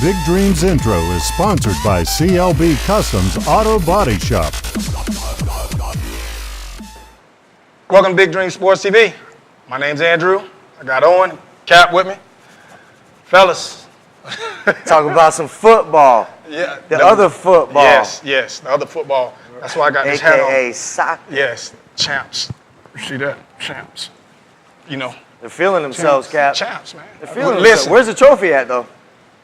Big Dreams intro is sponsored by CLB Customs Auto Body Shop. Welcome to Big Dreams Sports TV. My name's Andrew. I got Owen, Cap with me. Fellas. Talk about some football. Yeah. The other football. Yes, the other football. That's why I got this hat on. AKA soccer. Yes, champs. You see that? Champs. You know. They're feeling themselves, Cap. Champs, man. They're feeling Listen. themselves. Where's the trophy at, though?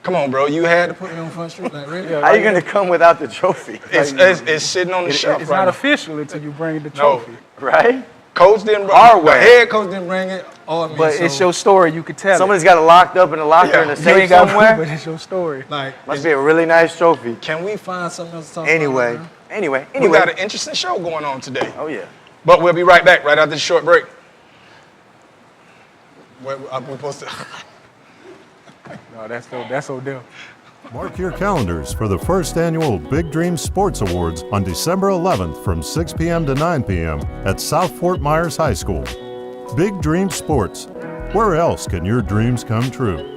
Come on, bro. You had to put me on Front Street, like really? How are you going to come without the trophy? It's sitting on the shelf It's right not now. official until you bring the trophy. Right? Coach didn't bring Our it. way. The head coach didn't bring it. But it's your story. You could tell Somebody's got it locked up in a locker in the it. You safe ain't got somewhere. but it's your story. Like, Must be a really nice trophy. can we find something else to talk Anyway. about? Anyway. We got an interesting show going on today. Oh, yeah. But we'll be right back right after this short break. Where are we supposed to? No, that's Odell. Mark your calendars for the first annual Big Dreams Sports Awards on December 11th from 6 p.m. to 9 p.m. at South Fort Myers High School. Big Dreams Sports. Where else can your dreams come true?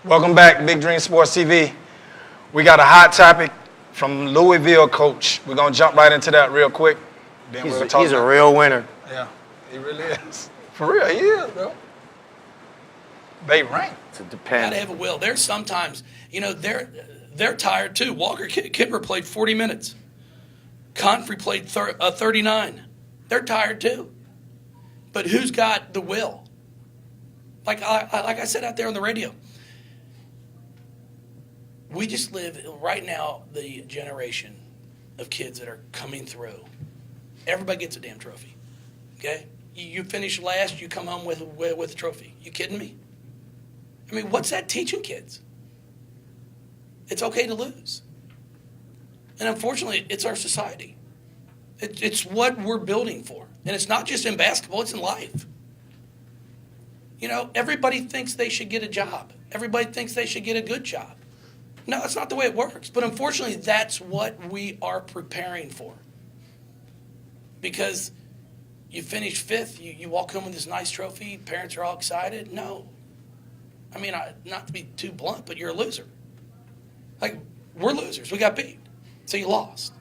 Welcome back, Big Dream Sports TV. We got a hot topic from Louisville coach. We're gonna jump right into that real quick. Then we're gonna talk He's a about- real winner. Yeah, he really is. For real, he is, bro. They rank. It's a Gotta depend. have a will. There's sometimes, they're tired too. Walker Kipper played 40 minutes. Confrey played 39. They're tired too. But who's got the will? Like I said out there on the radio, we just live right now the generation of kids that are coming through. Everybody gets a damn trophy. Okay, you finish last, you come home with a trophy. You kidding me? I mean, what's that teaching kids? It's okay to lose. And unfortunately, it's our society. It's what we're building for. And it's not just in basketball, it's in life. You know, everybody thinks they should get a job. Everybody thinks they should get a good job. No, that's not the way it works. But unfortunately, that's what we are preparing for. Because you finish fifth, you walk home with this nice trophy, parents are all excited. No. I mean, not to be too blunt, but you're a loser. Like, we're losers. We got beat. So you lost.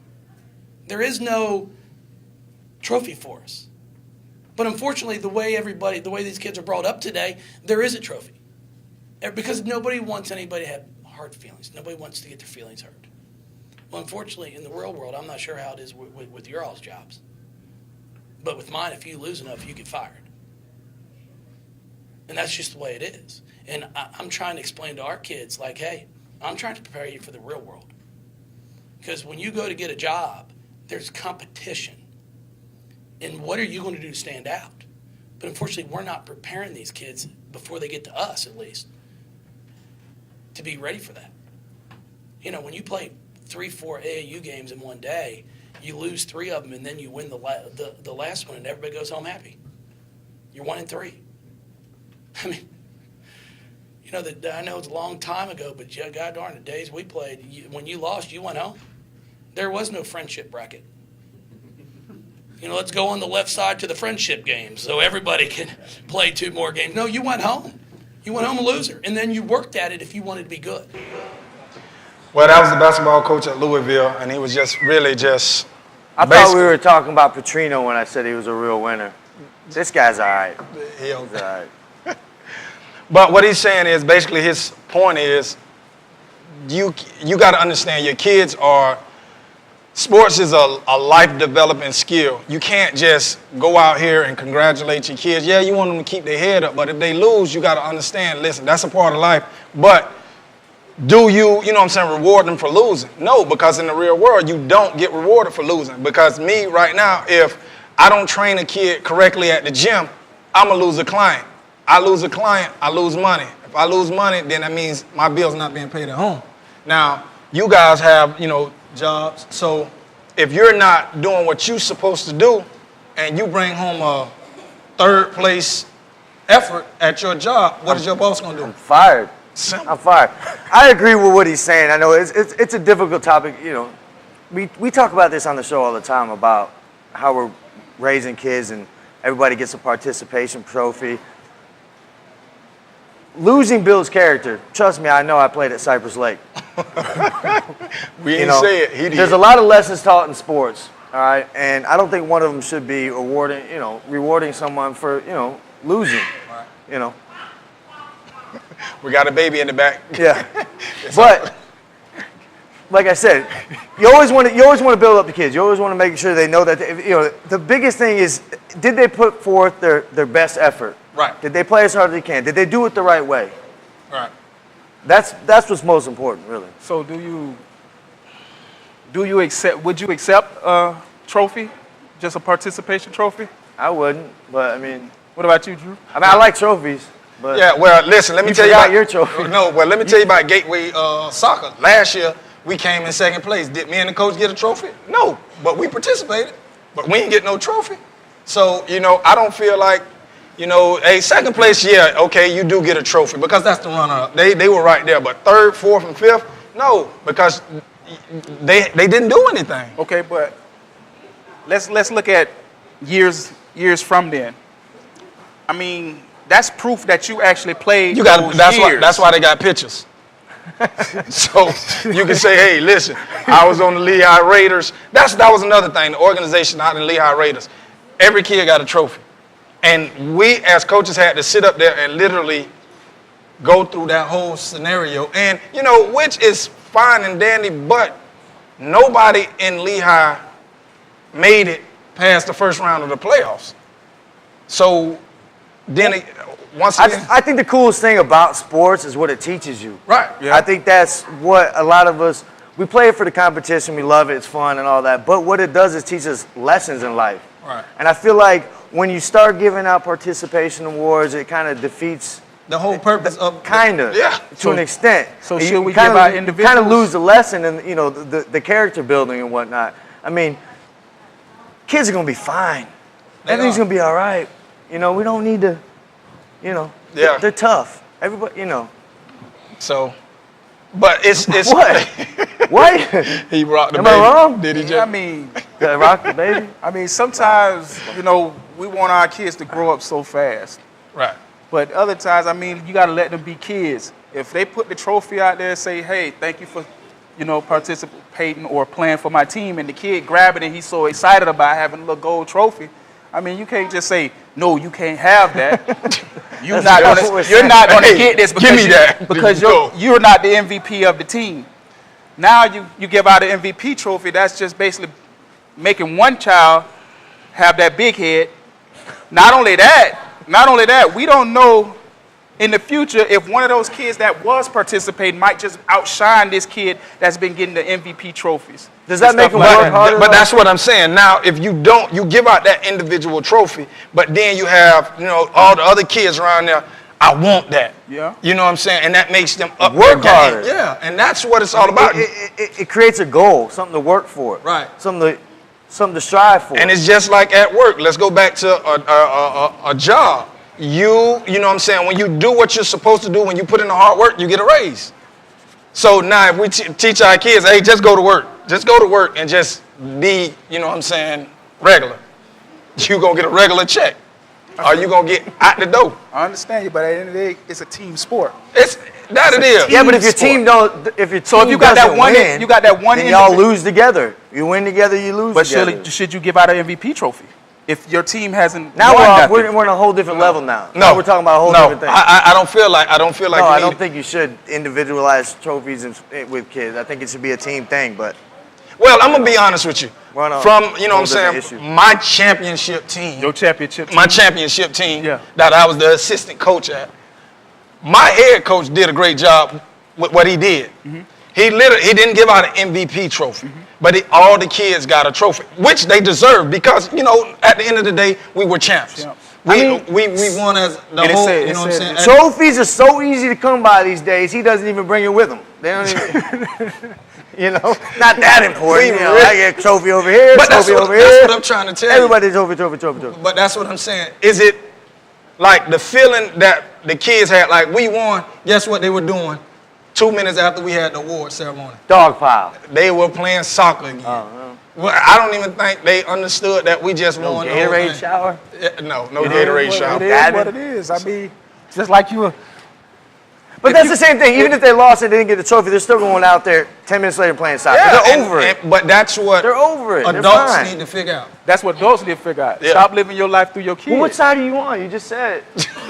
There is no trophy for us. But unfortunately, the way these kids are brought up today, there is a trophy. Because nobody wants anybody to have hard feelings. Nobody wants to get their feelings hurt. Well, unfortunately, in the real world, I'm not sure how it is with your all's jobs. But with mine, if you lose enough, you get fired. And that's just the way it is. And I'm trying to explain to our kids, like, hey, I'm trying to prepare you for the real world. Because when you go to get a job, there's competition. And what are you going to do to stand out? But unfortunately, we're not preparing these kids, before they get to us at least, to be ready for that. You know, when you play 3-4 AAU games in one day, you lose 3 of them, and then you win the last one, and everybody goes home happy. You're 1-3. I mean, you know, I know it's a long time ago, but God darn, the days we played, when you lost, you went home. There was no friendship bracket. You know, let's go on the left side to the friendship games so everybody can play 2 more games. No, you went home. You went home a loser, and then you worked at it if you wanted to be good. Well, that was the basketball coach at Louisville, and he was just really just. I thought we were talking about Petrino when I said he was a real winner. This guy's all right. He's all right. But what he's saying is basically his point is you got to understand your kids are sports is a life developing skill. You can't just go out here and congratulate your kids. Yeah, you want them to keep their head up, but if they lose, you got to understand, listen, that's a part of life. But do you know what I'm saying, reward them for losing? No, because in the real world, you don't get rewarded for losing. Because me right now, if I don't train a kid correctly at the gym, I'm going to lose a client. I lose a client, I lose money. If I lose money, then that means my bill's not being paid at home. Now, you guys have, jobs. So if you're not doing what you're supposed to do and you bring home a third place effort at your job, what is your boss going to do? I'm fired. Simple. I'm fired. I agree with what he's saying. I know it's a difficult topic. We talk about this on the show all the time about how we're raising kids and everybody gets a participation trophy. Losing builds character. Trust me, I know. I played at Cypress Lake. We didn't say it. He did. There's a lot of lessons taught in sports, all right? And I don't think one of them should be rewarding someone for, losing, Right. We got a baby in the back. Yeah. But like I said, you always want to build up the kids. You always want to make sure they know that the biggest thing is, did they put forth their best effort? Right. Did they play as hard as they can? Did they do it the right way? Right. That's what's most important, really. So would you accept a trophy? Just a participation trophy? I wouldn't, but I mean, What about you, Drew? I like trophies. But Yeah, well, listen, let me tell you forgot about your trophy. No, well, let me tell you about Gateway Soccer. Last year, we came in second place. Did me and the coach get a trophy? No, but we participated. But we didn't get no trophy. So, I don't feel like, hey, second place, yeah, okay, you do get a trophy because that's the runner-up. They were right there. But third, fourth, and fifth, no, because they didn't do anything. Okay, but let's look at years from then. I mean, that's proof that you actually played That's why they got pictures. So you can say, hey, listen, I was on the Lehigh Raiders. That was another thing, the organization out in the Lehigh Raiders. Every kid got a trophy. And we as coaches had to sit up there and literally go through that whole scenario. And, which is fine and dandy, but nobody in Lehigh made it past the first round of the playoffs. So then, once again, I think the coolest thing about sports is what it teaches you. right. I think that's what a lot of us, we play it for the competition, we love it, it's fun and all that, but what it does is teach us lessons in life. Right. And I feel like when you start giving out participation awards, it kind of defeats The whole purpose of to an extent. So And should we kinda- give out you individuals? kind of lose the lesson and the character building and whatnot. I mean, kids are gonna be fine. Everything's gonna be all right. We don't need to. Yeah. They're tough. Everybody, So, but it's What? What? He rocked the Am baby. I wrong? Did he I just? mean, Did I rock the baby? sometimes, we want our kids to grow up so fast. Right. But other times, you got to let them be kids. If they put the trophy out there and say, hey, thank you for, participating or playing for my team, and the kid grab it and he's so excited about having a little gold trophy, you can't just say, no, you can't have that. You're not going to get this because, give me that. because Go. you're not the MVP of the team. Now you give out an MVP trophy, that's just basically making one child have that big head. Not only that, we don't know in the future if one of those kids that was participating might just outshine this kid that's been getting the MVP trophies. Does that make them work harder? But that's what I'm saying. Now, if you give out that individual trophy, but then you have, all the other kids around there, I want that. Yeah. You know what I'm saying? And that makes them up Work their game. harder. Yeah, and that's what it's all about. It creates a goal, something to work for. Right. Something to strive for. And it's just like at work. Let's go back to a job. You know what I'm saying? When you do what you're supposed to do, when you put in the hard work, you get a raise. So now if we teach our kids, hey, just go to work. Just go to work and just be, regular. You're going to get a regular check. Or you're going to get out the door. I understand you, but at the end of the day, it's a team sport. It is. Yeah, but if your sport. team don't, if your team So if you got that doesn't one, win, you got that one. then y'all lose together. You win together, you lose But together. should you give out an MVP trophy if your team hasn't? Now won we're nothing? on a whole different level now. No, Now we're talking about a whole different thing. I don't feel like No, you I need don't think you should individualize trophies with kids. I think it should be a team thing, but Well, I'm gonna be honest with you. Well, no, From you know what I'm whole different saying, issue. my championship team, Your championship team. my championship team Yeah. that I was the assistant coach at. My head coach did a great job with what he did. Mm-hmm. He didn't give out an MVP trophy, but all the kids got a trophy, which they deserved because you know at the end of the day we were champs. Champs. We won as the And it whole. said- You it know what I'm said- saying? Trophies are so easy to come by these days. He doesn't even bring it with him. They don't even, you know, not that important. You know, I get a trophy over here, But that's trophy what, over that's here. what I'm trying to tell you. Everybody's trophy. But that's what I'm saying. Is it like the feeling that the kids had, like we won? Guess what they were doing? 2 minutes after we had the award ceremony, Dog pile. they were playing soccer again. Well, I don't even think they understood that we just No won the whole Gatorade thing. shower. No Gatorade shower. It is what it is. I mean, just like you. But that's the same thing. Even if they lost and didn't get the trophy, they're still going out there 10 minutes later playing soccer. They're over it. But that's what They're over it. They're adults fine. need to figure out. That's what adults need to figure out. Yeah. Stop living your life through your kids. Well, what side are you on? You just said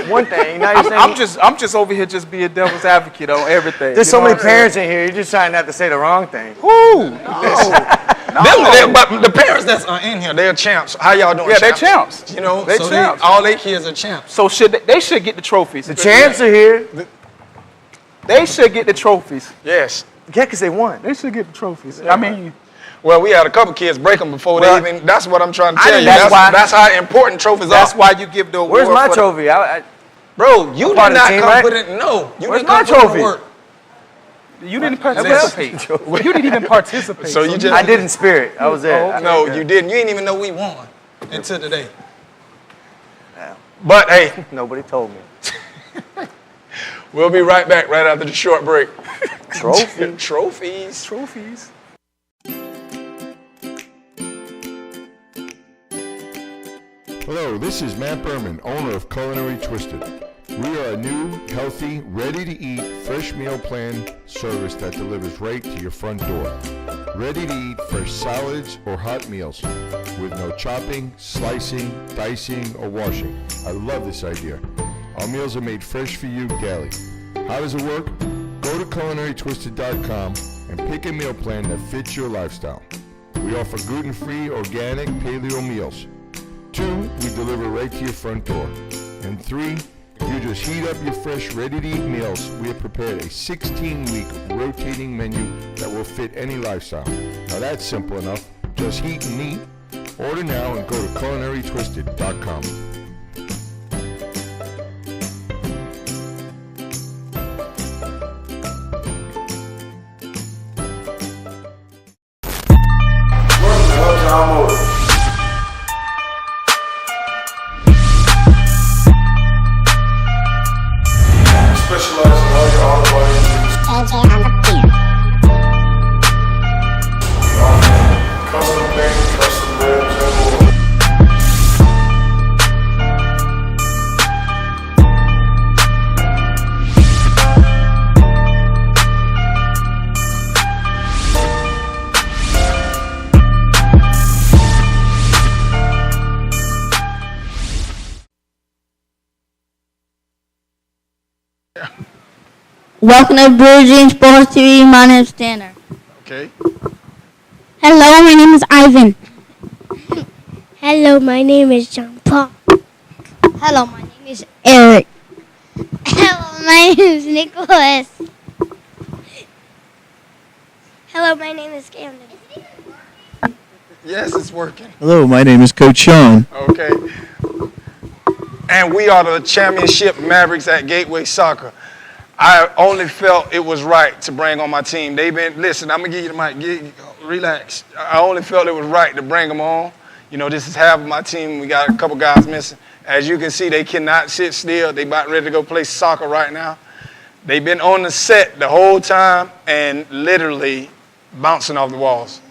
one thing. Now you're saying I'm just over here just being devil's advocate on everything. there's You so know many what I'm saying? parents in here. You're just trying not to say the wrong thing. Woo! But the parents that are in here, they're champs. How y'all doing? Yeah, they're champs. You know, They so champs. all their kids are champs. So they should get the trophies. The champs are here. They should get the trophies. Yes. Yeah, because they won. They should get the trophies. I mean, Well, we had a couple kids break them before Well, they even. That's what I'm trying to I tell you. didn't- That's how important trophies that's are. why you give the award. Where's my for the- trophy? Bro, you I'm part did of the not team, come right? put it. No, you Where's didn't come my put in the trophy? work. You didn't participate. You didn't even participate. So you just. I did in spirit. I was there. No, you didn't. You didn't even know we won until today. But hey, Nobody told me. we'll be right back right after the short break. Trophy. Trophies. Trophies. Hello, this is Matt Berman, owner of Culinary Twisted. We are a new, healthy, ready-to-eat, fresh meal plan service that delivers right to your front door. Ready-to-eat fresh salads or hot meals with no chopping, slicing, dicing, or washing. I love this idea. Our meals are made fresh for you daily. How does it work? Go to culinarytwisted.com and pick a meal plan that fits your lifestyle. We offer gluten-free, organic, paleo meals. 2, we deliver right to your front door. And 3, you just heat up your fresh, ready-to-eat meals. We have prepared a 16-week rotating menu that will fit any lifestyle. Now that's simple enough. Just heat and eat. Order now and go to culinarytwisted.com. Welcome to Blue Jean Sports TV. My name is Tanner. Okay. Hello, my name is Ivan. Hello, my name is John Paul. Hello, my name is Eric. Hello, my name is Nicholas. Hello, my name is Camden. Yes, it's working. Hello, my name is Coach Sean. Okay. And we are the championship Mavericks at Gateway Soccer. I only felt it was right to bring on my team. Listen, I'm going to give you the mic. Relax. I only felt it was right to bring them on. You know, this is half of my team. We got a couple guys missing. As you can see, they cannot sit still. They about ready to go play soccer right now. They've been on the set the whole time and literally bouncing off the walls.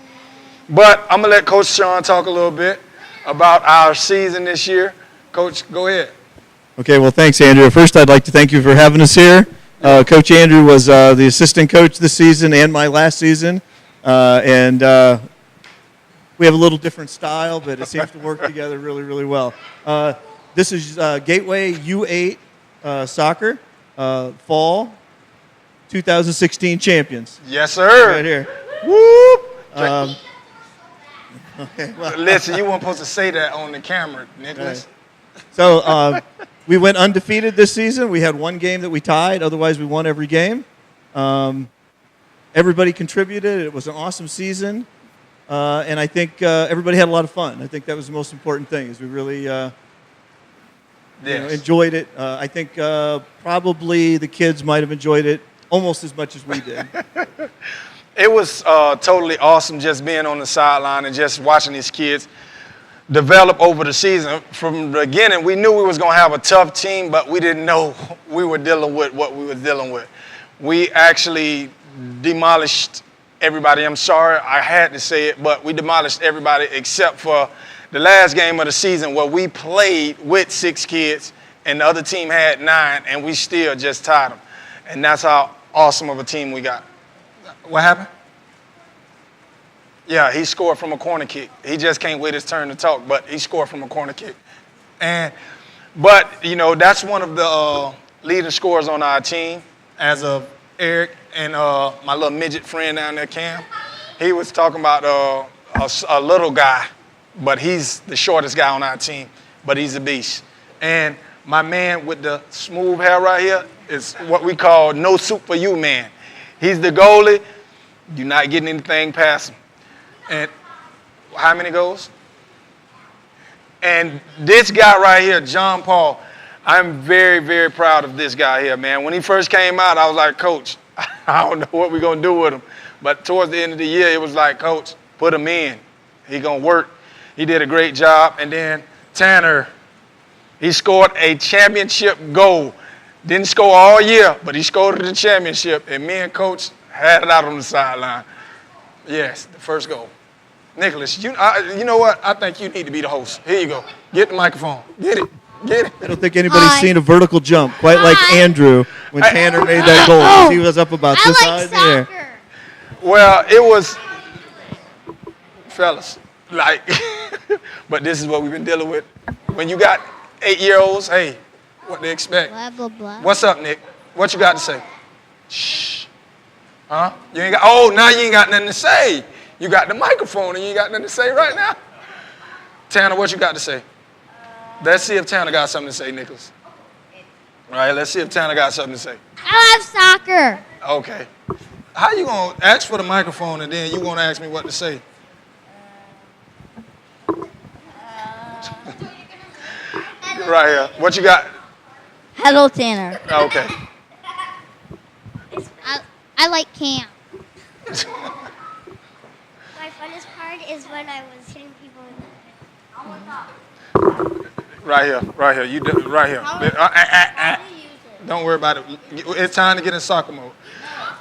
But I'm going to let Coach Sean talk a little bit about our season this year. Coach, go ahead. Okay, well, thanks, Andrew. First, I'd like to thank you for having us here. Coach Andrew was the assistant coach this season and my last season. And we have a little different style, but it seems to work together really, really well. This is Gateway U8 Soccer, Fall 2016 champions. Yes, sir. Right here. Whoop! Okay, well, Listen, you weren't supposed to say that on the camera, Nicholas. so we went undefeated this season. We had one game that we tied. Otherwise, we won every game. Everybody contributed. It was an awesome season. And I think everybody had a lot of fun. I think that was the most important thing, is we really enjoyed it. I think probably the kids might have enjoyed it almost as much as we did. It was totally awesome just being on the sideline and just watching these kids develop over the season. From the beginning, we knew we was going to have a tough team, but we didn't know we were dealing with what we were dealing with. We actually demolished everybody. I'm sorry, I had to say it, but we demolished everybody except for the last game of the season where we played with 6 kids and the other team had 9, and we still just tied them. And that's how awesome of a team we got. What happened? Yeah, he scored from a corner kick. He just can't wait his turn to talk, but he scored from a corner kick. But, you know, that's one of the leading scorers on our team as of Eric and my little midget friend down there, Cam. He was talking about a little guy, but he's the shortest guy on our team, but he's a beast. And my man with the smooth hair right here is what we call no soup for you man. He's the goalie. You're not getting anything past him. And how many goals? And this guy right here, John Paul, I'm very, very proud of this guy here, man. When he first came out, I was like, Coach, I don't know what we're going to do with him. But towards the end of the year, it was like, Coach, put him in. He going to work. He did a great job. And then Tanner, he scored a championship goal. Didn't score all year, but he scored the championship. And me and Coach had it out on the sideline. Yes, the first goal. Nicholas, you know what? I think you need to be the host. Here you go. Get the microphone. Get it. Get it. I don't think anybody's seen a vertical jump quite like Andrew when Tanner made that goal. He was up about this high in the air. Well, it was, fellas, like, but this is what we've been dealing with. When you got 8-year-olds, hey, what they expect. Blah, blah, blah. What's up, Nick? What you got to say? Shh. Huh? You ain't got, now you ain't got nothing to say. You got the microphone and you ain't got nothing to say right now. Tanner, what you got to say? Let's see if Tanner got something to say, Nicholas. All right, let's see if Tanner got something to say. I love soccer. Okay. How you going to ask for the microphone and then you going to ask me what to say? Right here. What you got? Hello, Tanner. Okay. I like camp. My funnest part is when I was hitting people in the head. Right here. Right here. You do, right here. Don't worry about it. It's time to get in soccer mode.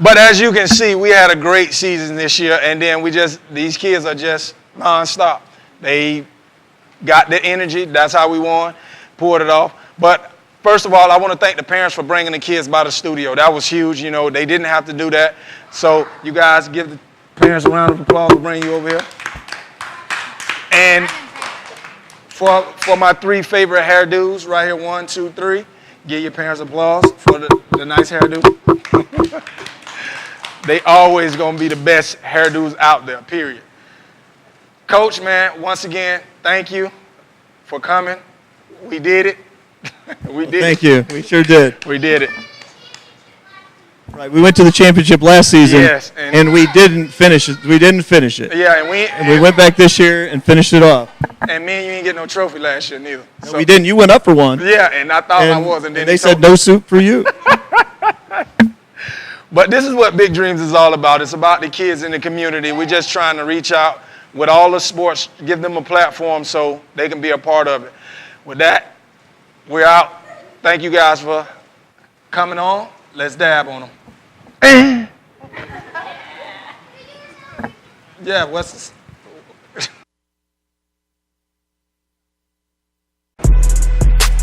But as you can see, we had a great season this year, and then these kids are just nonstop. They got the energy. That's how we won. Poured it off. But first of all, I want to thank the parents for bringing the kids by the studio. That was huge. You know, they didn't have to do that. So you guys give the parents a round of applause for bringing you over here. And for my 3 favorite hairdos right here, 1, 2, 3, give your parents applause for the nice hairdo. They always going to be the best hairdos out there, period. Coach, man, once again, thank you for coming. We did it. We did Thank you. We sure did. We did it. Right. We went to the championship last season, yes, and we didn't finish it. We didn't finish it. Yeah, and we went back this year and finished it off. And me and you didn't get no trophy last year neither. No, so, we didn't. You went up for one. Yeah, and I thought I was, and then they said no soup for you. But this is what Big Dreams is all about. It's about the kids in the community. We're just trying to reach out with all the sports, give them a platform so they can be a part of it. With that, we're out. Thank you guys for coming on. Let's dab on them. Yeah, what's this?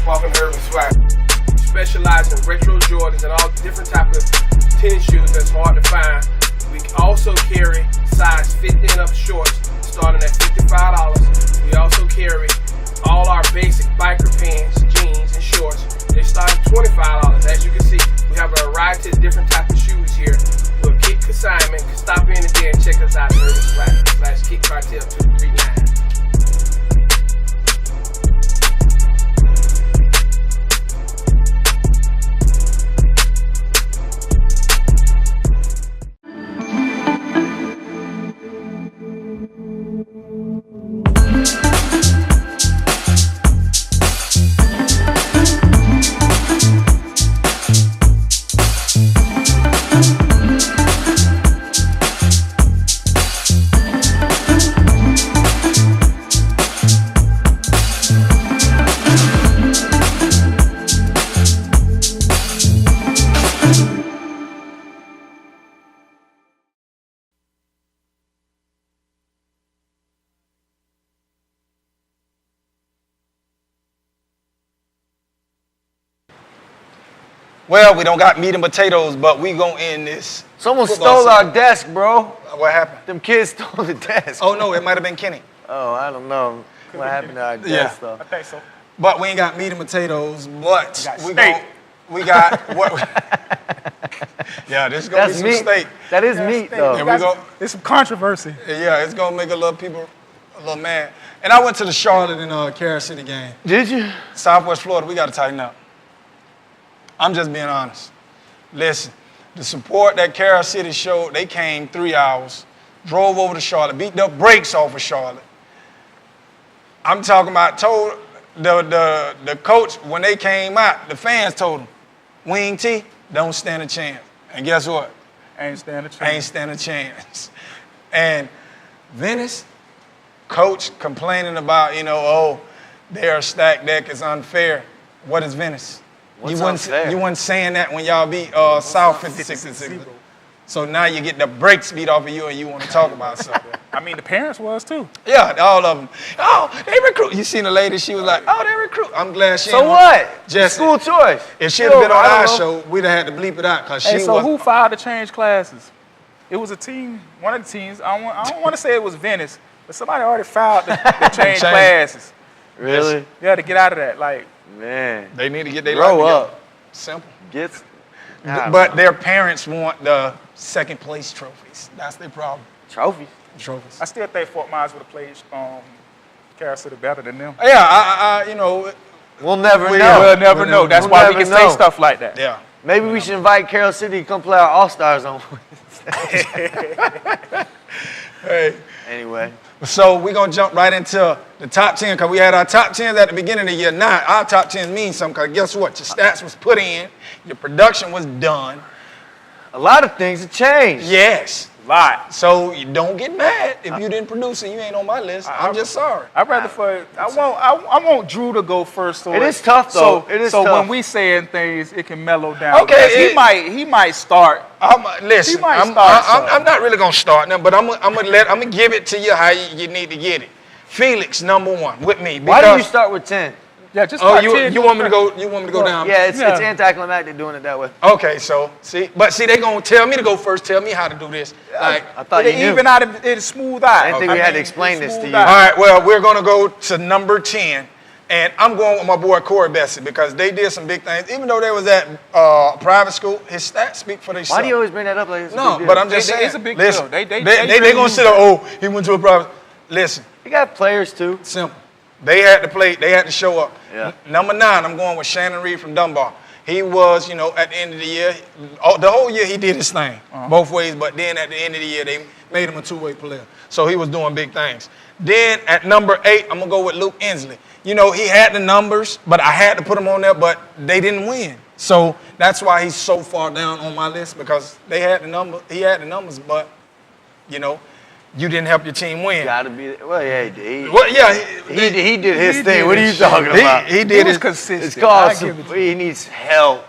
Walking Urban Swag. Specialize in retro Jordans and all different types of tennis shoes that's hard to find. We also carry size 50 and up shorts starting at $55. We also carry all our basic biker pants, jeans, and shorts. They start at $25. As you can see, we have a variety of different types of shoes here. We'll get consignment. Stop in today and check us out at Urban Swag. Well, we don't got meat and potatoes, but we gonna end this. Someone football stole our season. desk, bro. What happened? Them kids stole the desk. Oh no, it might have been Kenny. Oh, I don't know what happened to our desk, Yeah. though. I think so. But we ain't got meat and potatoes. But got we steak. we got what? Yeah, this is gonna That's be some meat. steak. That is meat, though. There we go. There's some controversy. Yeah, it's gonna make a little people a little mad. And I went to the Charlotte and Carol City game. Did you? Southwest Florida, we gotta tighten up. I'm just being honest. Listen, the support that Carol City showed, they came 3 hours, drove over to Charlotte, beat the brakes off of Charlotte. I'm talking about told the coach when they came out, the fans told him, Wing T, don't stand a chance. And guess what? Ain't stand a chance. Ain't stand a chance. And Venice, coach complaining about, oh, their stack deck is unfair. What is Venice? What's You unfair? wasn't saying that when y'all beat South 56-6. So now you get the brakes beat off of you and you want to talk about something. I mean, the parents was too. Yeah, all of them. Oh, they recruit. You seen the lady, she was like, oh, they recruit. I'm glad she So ain't what? Just School choice. If she had been on I our don't know. show, we'd have had to bleep it out because Hey, she so was. who filed to change classes? It was a team, one of the teams. I don't want to say it was Venice, but somebody already filed to change Change. classes. Really? Yeah, to get out of that. Like, Man. They need to get their Grow life up. together. Simple. Gets. But their parents want the second place trophies. That's their problem. Trophies. Trophies. I still think Fort Myers would have played Carol City better than them. Yeah, We'll never know. We'll never know. That's We'll why we never can know. say stuff like that. yeah. Maybe we should invite Carol City to come play our All-Stars on Hey. Anyway. So we're going to jump right into the top 10 because we had our top 10s at the beginning of the year. Now, our top 10 means something because guess what? Your stats was put in. Your production was done. A lot of things have changed. Yes. Lot. So you don't get mad if you didn't produce and you ain't on my list. I'm just sorry. I'd rather I want Drew to go first. So It is tough, though. It is so tough. when we saying things, it can mellow down. Okay, Because he might start. Listen, He might I'm start not really gonna start now, but I'm gonna give it to you how you need to get it. Felix, number 1 with me. Why do you start with 10? Yeah, just Oh, start 10. you want me to go? You want me to go down? Yeah, it's Yeah. anticlimactic doing it that way. Okay, so see, they gonna tell me to go first. Tell me how to do this. Like, I thought you knew. Even out of it's smooth out. I didn't think we had to explain this to you. all right. Well, we're gonna go to number 10, and I'm going with my boy Corey Bessie because they did some big things. Even though they was at private school, his stats speak for themselves. Why do you always bring that up like it's a No, big deal? but I'm just saying. It's a big listen, deal. They they gonna sit there. Oh, he went to a private. Listen, You got players, too. simple. They had to play. They had to show up. Yeah. Number 9, I'm going with Shannon Reed from Dunbar. He was, at the end of the year, the whole year he did his thing, both ways. But then at the end of the year, they made him a two-way player. So he was doing big things. Then at number 8, I'm gonna go with Luke Inslee. He had the numbers, but I had to put him on there. But they didn't win. So that's why he's so far down on my list because they had the number. He had the numbers, but you didn't help your team win. Gotta be. Well, yeah, he did. Well, yeah, He did his he thing. did What are you his talking about? he did was it. consistent. It's called. I give it to He needs help.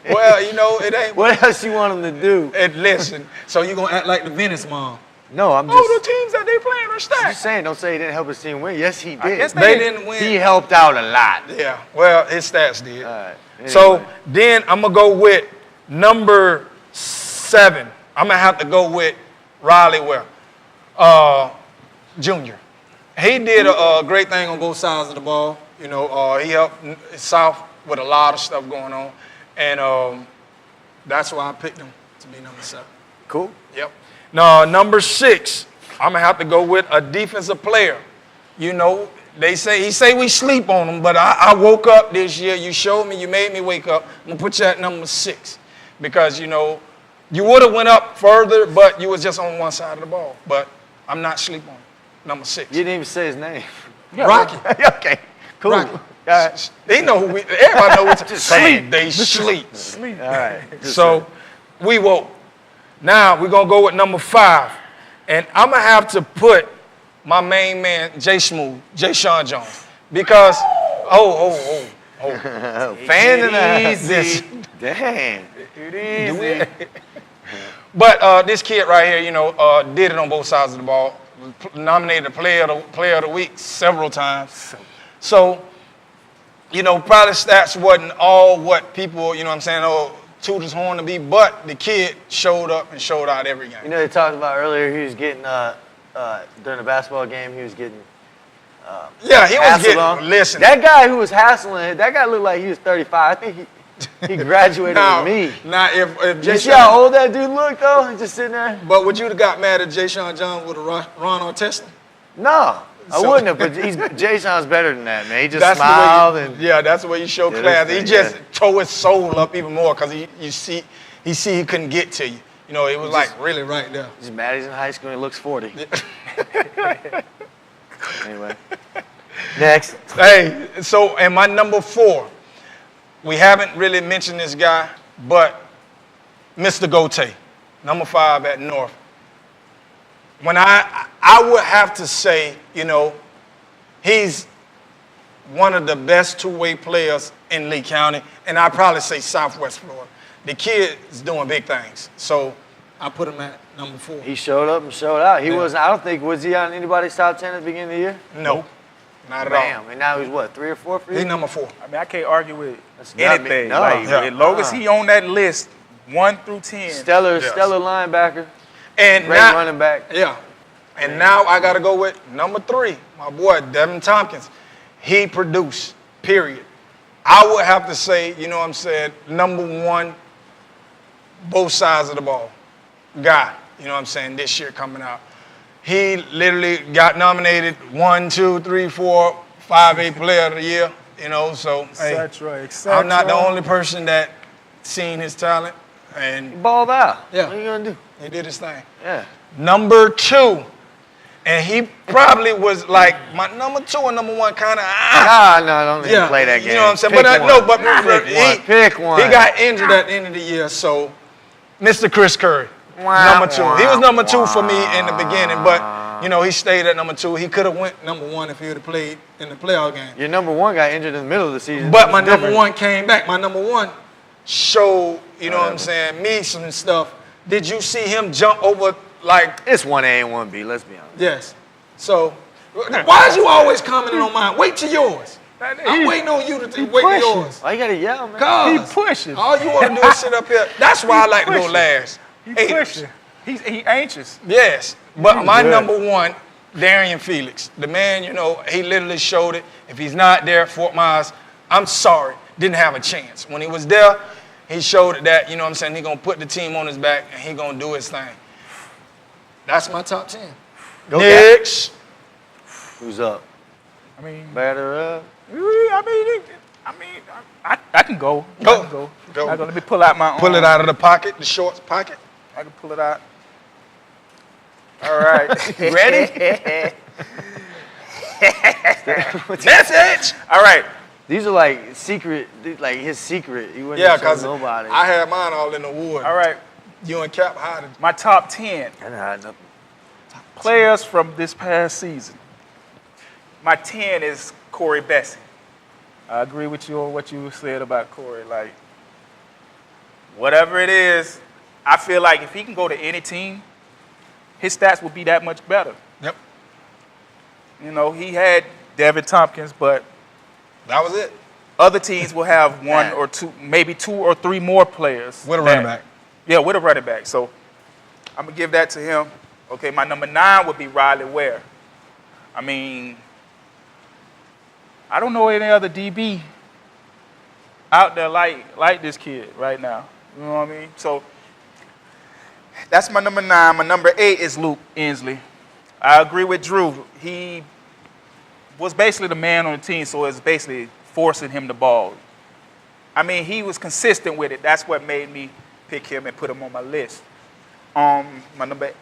Well, it ain't. What else you want him to do? And listen, so you gonna act like the Venice mom? No, I'm Oh, the just. teams that they playing are Just stacked. saying. Don't say he didn't help his team win. Yes, he did. guess They didn't win. He helped out a lot. Yeah, well, his stats did. All right. So Anyway. then I'm gonna go with number 7. I'm gonna have to go with Riley Jr. He did a great thing on both sides of the ball. He helped South with a lot of stuff going on, and that's why I picked him to be number 7. Cool. Yep. Now, number 6, I'm gonna have to go with a defensive player. He say we sleep on him, but I woke up this year. You showed me, you made me wake up. I'm gonna put you at number 6 because you would have went up further, but you was just on one side of the ball. But I'm not sleep on him. Number 6. You didn't even say his name. Rocky. Okay. Cool. Rocky. All right. They know who everybody know what to Just sleep. saying. They sleep. All right. So we woke. Now we're gonna go with number 5. And I'm gonna have to put my main man, Jay Sean Jones. Because Fan in the This- Damn. But this kid right here, did it on both sides of the ball. Nominated player of the week several times. So probably stats wasn't all what people, toot his horn to be, but the kid showed up and showed out every game. They talked about earlier he was getting, during the basketball game, he was getting yeah, he was hassled getting, on. listen. That guy who was hassling, that guy looked like he was 35. I think he graduated with me. Now, if You see how old that dude looked, though? He's just sitting there? But would you have got mad at Jay Sean Jones with a Ron Artest? No, I So- wouldn't have, but Jay Sean's better than that, man. He just That's the way smiled you- and yeah, that's the way you show Yeah, class. that's He the- just yeah. tore his soul up even more because he see he couldn't get to you. It was like really right there. he's mad he's in high school and he looks 40. Anyway, next. Hey, so and my number 4, we haven't really mentioned this guy, but Mr. Gote, number 5 at North. When I would have to say, he's one of the best two-way players in Lee County, and I'd probably say Southwest Florida. The kid is doing big things, so I put him at number 4. He showed up and showed out. He Yeah. wasn't, I don't think, was he on anybody's top 10 at the beginning of the year? No, not at all. Bam. And now he's what, 3 or 4 for you? He's number 4. I mean, I can't argue with That's not me. anything. No. Like, Yeah. as long as he on that list, 1 through 10. Stellar Yes. linebacker. And Great now, running back. Yeah. And now I got to go with number 3, my boy, Devin Tompkins. He produced, period. I would have to say, number 1, both sides of the ball guy, this year coming out. He literally got nominated 1, 2, 3, 4, 5A player of the year, so hey, I'm not the only person that seen his talent. And Balled out. Yeah. What are you going to do? he did his thing. Yeah. Number 2, and he probably was like my number 2 and number 1 kind of No, don't even play that game. You know what I'm saying? Pick But one. Pick one. he got injured at the end of the year, so Mr. Chris Curry, Wow. number 2. He was number 2 for me in the beginning, but he stayed at number 2. He could have went number 1 if he would have played in the playoff game. Your number 1 got injured in the middle of the season. But my It's number different. 1 came back. My number 1 showed, me some stuff. Did you see him jump over like? It's 1A and 1B, let's be honest. Yes. So, why is you always commenting on mine? Wait till yours. I'm waiting on you to wait till yours. Why you got to yell, man? Cause He pushing. all you want to do is sit up here. That's why I like to go pushing. last. He Haters. pushing. He anxious. Yes, but my good. number 1, Darian Felix. The man, he literally showed it. If he's not there at Fort Myers, I'm sorry, didn't have a chance. When he was there, he showed it that, He going to put the team on his back and he going to do his thing. That's my top 10. Go Next. Who's up? I mean, Batter up. I can go. Go. I can go. Go. Let me pull out my. Pull it out of the pocket, the shorts pocket. I can pull it out. All right. Ready? Message. All right. These are like secret, like his secret. He wouldn't Yeah, tell because nobody. I had mine all in the wood. All right. You and Cap hiding. My top 10 I didn't hide nothing. players from this past season. My 10 is Corey Bessie. I agree with you on what you said about Corey. Like, whatever it is, I feel like if he can go to any team, his stats will be that much better. Yep. He had Devin Tompkins, but That was it. other teams will have 1 or 2, maybe 2 or 3 more players. With a that- running back. Yeah, with a running back. So I'm going to give that to him. Okay, my number 9 would be Riley Ware. I mean, I don't know any other DB out there like this kid right now. You know what I mean? So that's my number 9. My number 8 is Luke Inslee. I agree with Drew. He was basically the man on the team, so it's basically forcing him the ball. I mean, he was consistent with it. That's what made me pick him and put him on my list. My number 8.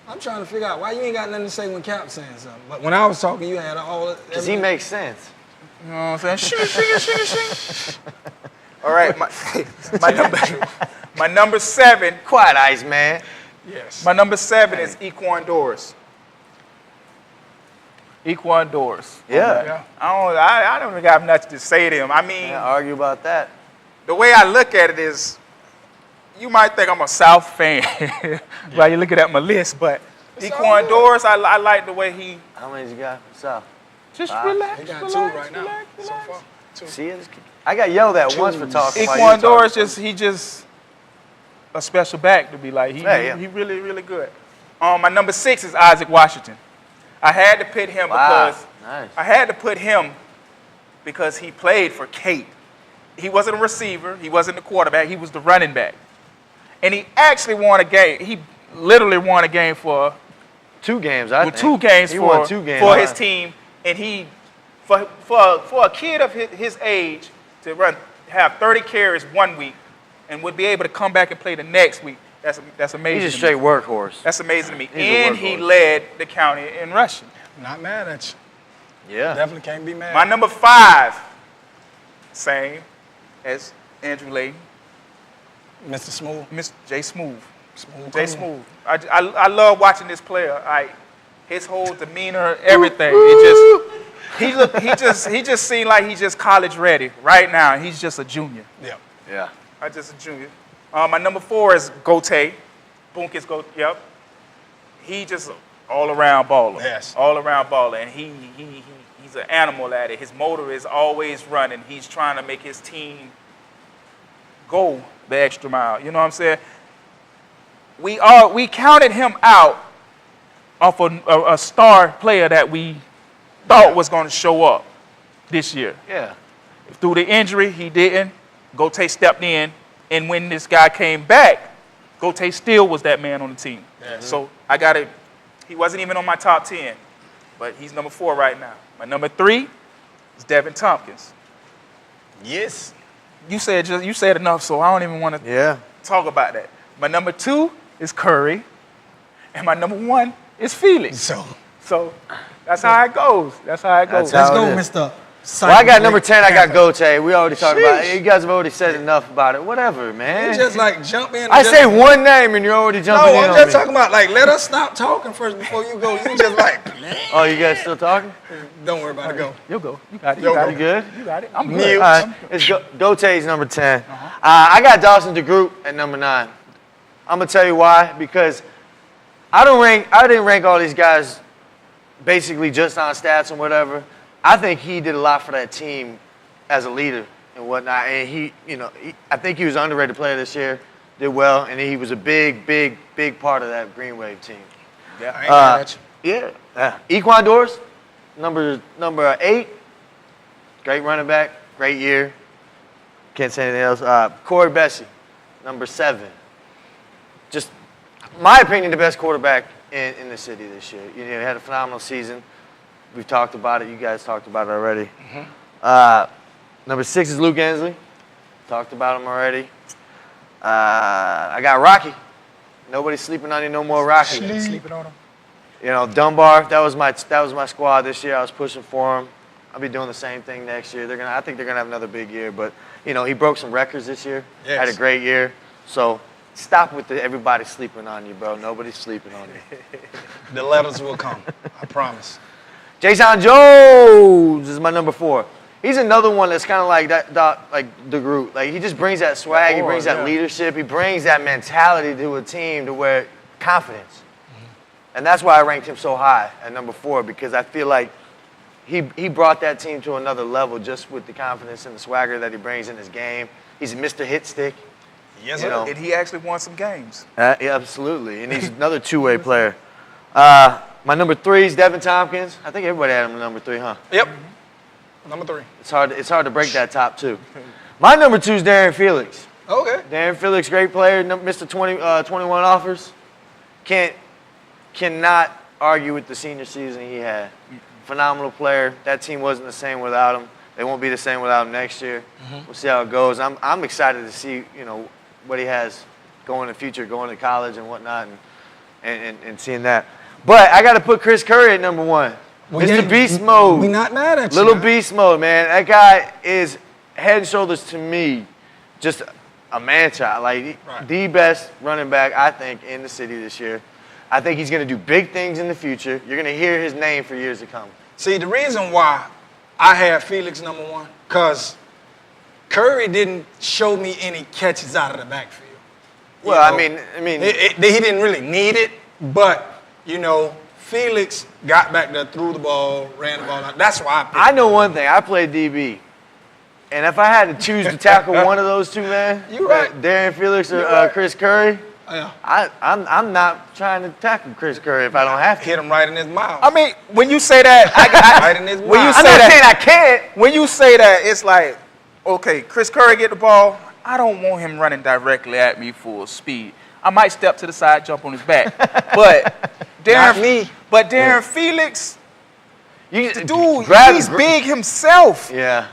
I'm trying to figure out why you ain't got nothing to say when Cap's saying something. But when I was talking, you had all. Because he makes sense. You know what I'm saying? Shing. All right, my number 7. Quiet ice, man. Yes. My number 7 is Equan Doris. Equan Doris. Yeah. I don't even have nothing to say to him. I mean, Can't argue about that. the way I look at it is, you might think I'm a South fan while you're looking at my list, but Equan Doris, I like the way he How many you got for South? just Five. relax. He got relax, 2 right now. relax, So relax. far. too. See, I got yelled at once for talking. Equan Doris just a special back to be like. He really, really good. My number 6 is Isaac Washington. I had to put him because he played for Cape. He wasn't a receiver. He wasn't the quarterback. He was the running back. And he actually won a game. He literally won a game for 2 games. He won 2 games for his team. And he, for a kid of his age to have 30 carries 1 week and would be able to come back and play the next week, that's amazing. He's a straight workhorse. That's amazing to me. And he led the county in rushing. Not mad at you. Yeah. Definitely can't be mad. My number 5, same as Andrew Layton. Mr. Smooth. Mr. Jay Smooth. Jay Smooth. I love watching this player. His whole demeanor, everything. He just seemed like he's just college ready right now. He's just a junior. Yeah. Just a junior. My number 4 is Gote. Bunkis Gote. Yep. He just all around baller. Yes. All around baller, and he's an animal at it. His motor is always running. He's trying to make his team go the extra mile. You know what I'm saying? We counted him out off a star player that we thought was going to show up this year. Yeah. Through the injury, he didn't. Gote stepped in, and when this guy came back, Gote still was that man on the team. Mm-hmm. So I got it. He wasn't even on my top 10, but he's number 4 right now. My number 3 is Devin Tompkins. Yes. You said enough, so I don't even want to talk about that. My number 2 is Curry, and my number 1 is Felix. So that's how it goes. Let's go, Mr. Well, I got number 10. I got Gote. We already talked about it. You guys have already said enough about it. Whatever, man. You just like jump in. I say one name and you're already jumping in. No, I'm just talking about like let us stop talking first before you go. You just like. Oh, you guys still talking? Don't worry about it. Go. You'll go. You got it. You good? You got it. I'm Mute. good. All right. It's Gote's number 10. I got Dawson DeGroot at number 9. I'm gonna tell you why. Because I didn't rank all these guys basically just on stats and whatever. I think he did a lot for that team as a leader and whatnot. And I think he was an underrated player this year. Did well, and he was a big part of that Green Wave team. Yeah, I ain't mad at you. Yeah. Equan Doris, number 8. Great running back, great year. Can't say anything else. Corey Bessie, number 7. Just, my opinion, the best quarterback in the city this year. He had a phenomenal season. We've talked about it. You guys talked about it already. Mm-hmm. Number 6 is Luke Ensley. Talked about him already. I got Rocky. Nobody's sleeping on you no more, Rocky. Sleeping on him. Dunbar. That was my squad this year. I was pushing for him. I'll be doing the same thing next year. I think they're gonna have another big year. But he broke some records this year. Yes. Had a great year. So stop with everybody sleeping on you, bro. Nobody's sleeping on you. The letters will come. I promise. Jason Jones is my number 4. He's another one that's kind of like like DeGroot. Like he just brings that swag, he brings that leadership, he brings that mentality to a team to where confidence. Mm-hmm. And that's why I ranked him so high at number 4 because I feel like he brought that team to another level just with the confidence and the swagger that he brings in his game. He's Mr. Hit Stick. Yes, sir. And he actually won some games. Yeah, absolutely. And he's another two-way player. My number 3 is Devin Tompkins. I think everybody had him at number 3, huh? Yep. Number 3. It's hard to break that top 2. My number 2 is Darren Felix. Okay. Darren Felix, great player. Mr. 21 offers. Cannot argue with the senior season he had. Phenomenal player. That team wasn't the same without him. They won't be the same without him next year. Mm-hmm. We'll see how it goes. I'm excited to see what he has going in the future, going to college and whatnot, and seeing that. But I got to put Chris Curry at number 1. Mr. Beast Mode. We not mad at you. Little Beast Mode, man. That guy is head and shoulders to me just a man-child. Like the best running back, I think, in the city this year. I think he's going to do big things in the future. You're going to hear his name for years to come. See, the reason why I had Felix number 1, because Curry didn't show me any catches out of the backfield. Well, I mean, he didn't really need it, but Felix got back there, threw the ball, ran the ball out. That's why I picked I know one thing. I played DB. And if I had to choose to tackle one of those two, man, You right. Darian Felix or You right. Chris Curry, Yeah. I'm not trying to tackle Chris Curry if I don't have to. Hit him right in his mouth. I mean, when you say that, Right in his when you mouth. I'm say not that, saying I can't. when you say that, it's like, okay, Chris Curry get the ball. I don't want him running directly at me full speed. I might step to the side, jump on his back. But Not me. Darren Felix, You, dude, grab- he's big himself. Yeah.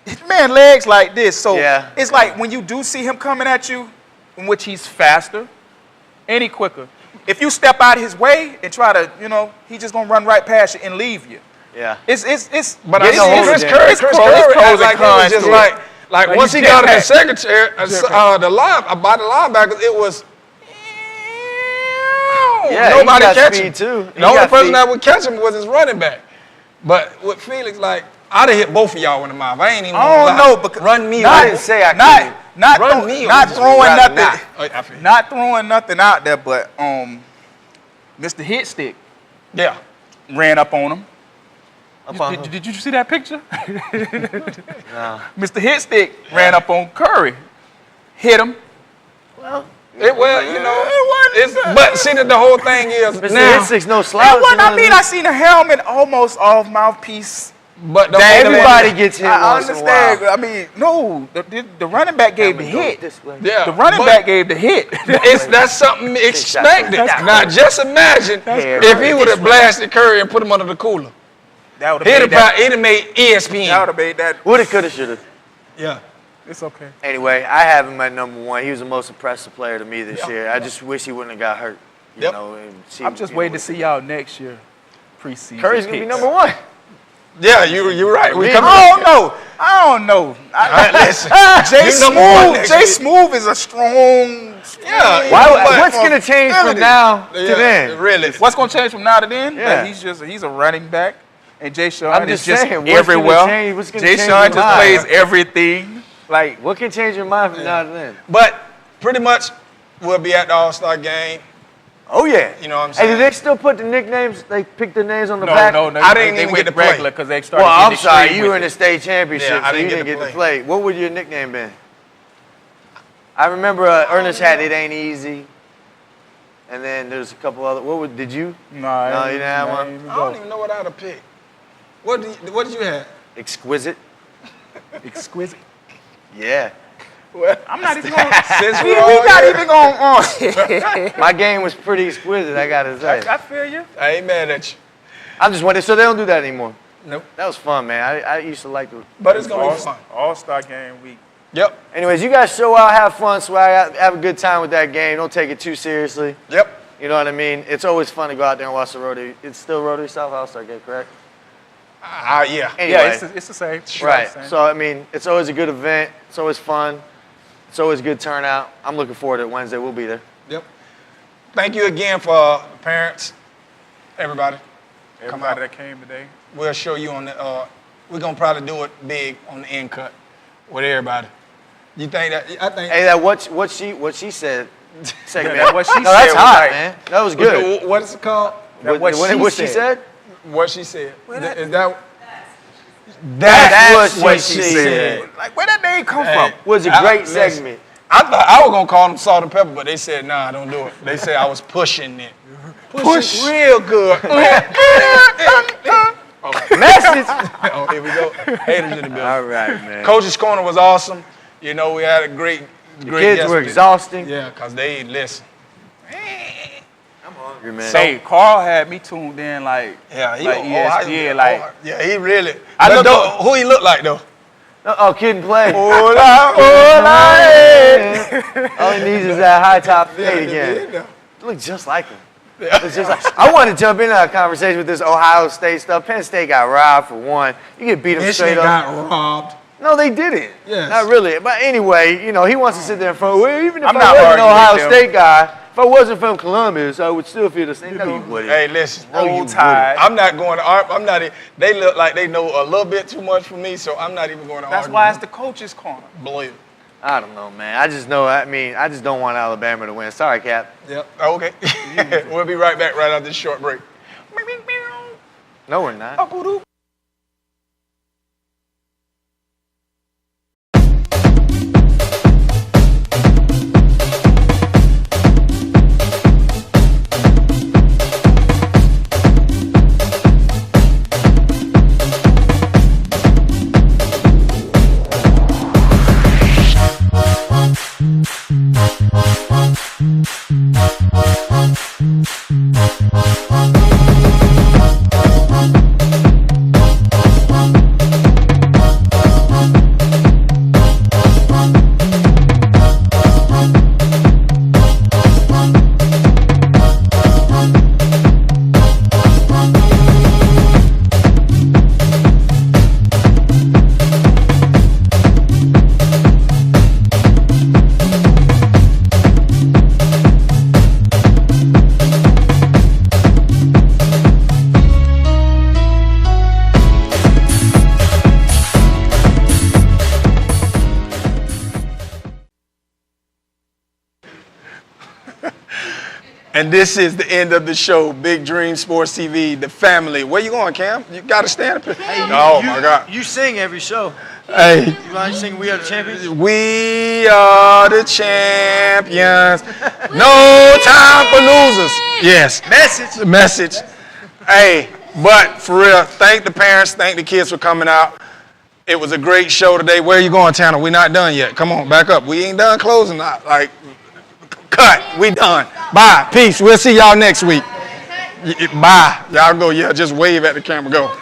His man legs like this. So Yeah. it's like when you do see him coming at you, in which he's faster and he quicker. If you step out his way and try to, he just gonna run right past you and leave you. Yeah. It's But It's I a Chris whole Curry, it's Chris pros- Curry, it's pros act and like it was cons just to it. like Like once he's he got to the jetpack. secretary, by the linebackers, it was. Yeah, Nobody he got catch speed him. too. He The only got person speed. that would catch him was his running back. But with Felix, like, I'd have hit both of y'all in the mouth. I ain't even I gonna don't lie. know, because Run me. I over. didn't say I not couldn't. not Run throw- me not over. throwing Rather nothing, not. Oh, I feel you. not throwing nothing out there, but Mr. Hitstick Yeah. ran up on him. on who? Did you see that picture? Nah. Mr. Hitstick ran up on Curry, hit him. But see that the whole thing is Mr. now. Hitstick's no It slouch. wasn't, I you mean, know I seen a helmet almost off mouthpiece. But the that whole everybody thing- gets hit I once in a understand. while. I mean, no, the running back gave the hit. This way. Yeah, The running but back gave the hit. that's something expected. Now just imagine Hair. if he would have blasted Curry and put him under the cooler. That would He'd have have made that. it'd have made ESPN. That would have made that. Woulda, coulda, shoulda. Yeah. It's okay. Anyway, I have him at number one. He was the most impressive player to me this year. I just wish he wouldn't have got hurt. You Yep. know, and see, I'm just waiting to see y'all next year. Preseason. Curry's gonna be picks. number one. Yeah, you're right. We Me come and- I don't know. All right, listen. Jay You number one Smooth. next Jay week. Smooth is a strong. Yeah. Why, but- what's gonna change from ability. now to Yeah, then? Really. What's gonna change from now to then? Yeah. Like he's a running back, and Jay Sean I'm is just just saying, what's gonna everywhere. change- what's gonna Jay change Sean your just mind? plays everything. Like, what can change your mind from now to then? But pretty much we'll be at the All-Star game. Oh yeah. You know what I'm Hey, saying? do they still put the nicknames? They pick the names on the No, back. no, I didn't they even went get to play. regular because they started. Well, I'm getting sorry, extreme you were with in the it. state championship, Yeah, I so you didn't didn't get get to to play. What would your nickname been? I remember Ernest had "It Ain't Easy," and then there's a couple other. Did you? No, No, you didn't have one? I don't even know what I'd have picked. What did you have? Exquisite. Exquisite. Yeah. I'm not even going. Since we we're all not here, even going. My game was pretty exquisite, I gotta say. I feel you. I ain't mad at you. I'm just wondering, so they don't do that anymore. Nope. That was fun, man. I used to like to. But it's gonna be fun. All-Star game week. Yep. Anyways, you guys show out, have fun, swag, have a good time with that game. Don't take it too seriously. Yep. You know what I mean? It's always fun to go out there and watch the Rotary. It's still Rotary South All-Star game, correct? Yeah. Anyway, Yeah, it's the same. right. It's the same. So, I mean, it's always a good event. It's always fun. It's always a good turnout. I'm looking forward to it Wednesday. We'll be there. Yep. Thank you again for the parents, everybody. Everybody that came today. We'll show you on the. We're gonna probably do it big on the end cut with everybody. You think that? I think. Hey, that what she said segment. Yeah, that what she no, that's said was hot, like- man. That was good. What is it called? What she said? What she said. Is that? That's what she said. Like, where that name come Hey, from? Was a great listen, segment. I thought I was gonna call them salt and pepper, but they said nah, don't do it. They said I was pushing it. Push real good. Message. Oh, here we go. Haters in the building. All right, man. Coach's Corner was awesome. You know, we had a great Kids were yesterday. exhausting. Yeah, because they listen. I'm hungry, man. Hey, Carl had me tuned in like Yeah, he like ESPN, like yeah, he really. I But looked though, up- who he look like though? Oh, kid and play. Hola, All he needs is that high top fade again. Look just like him. It's just like, I want to jump into that conversation with this Ohio State stuff. Penn State got robbed for one. You get beat them straight Michigan up. got robbed. No, they didn't. Yes. Not really. But anyway, you know, he wants to sit there in front. Well, even if I'm I not wasn't an arguing Ohio with them. State guy, if I wasn't from Columbus, I would still feel the same. No, you wouldn't. Hey, listen. No, you Roll wouldn't. Tide. I'm not going to argue. I'm not. They look like they know a little bit too much for me, so I'm not even going to That's argue. why with it's the coach's corner. them. Believe it. I don't know, man. I just know. I mean, I just don't want Alabama to win. Sorry, Cap. Yep. Okay. We'll be right back right after this short break. No, we're not. And this is the end of the show. Big Dream Sports TV, the family. Where you going, Cam? You got to stand up here. Oh, my God. You sing every show. Hey. You want to sing We Are the Champions? We are the champions. No time for losers. Yes. Message. Message. Hey, but for real, thank the parents, thank the kids for coming out. It was a great show today. Where are you going, Tanner? We're not done yet. Come on, back up. We ain't done closing. Like, cut. We done. Bye. Peace. We'll see y'all next week. Bye. Y'all go. Yeah, just wave at the camera. Go.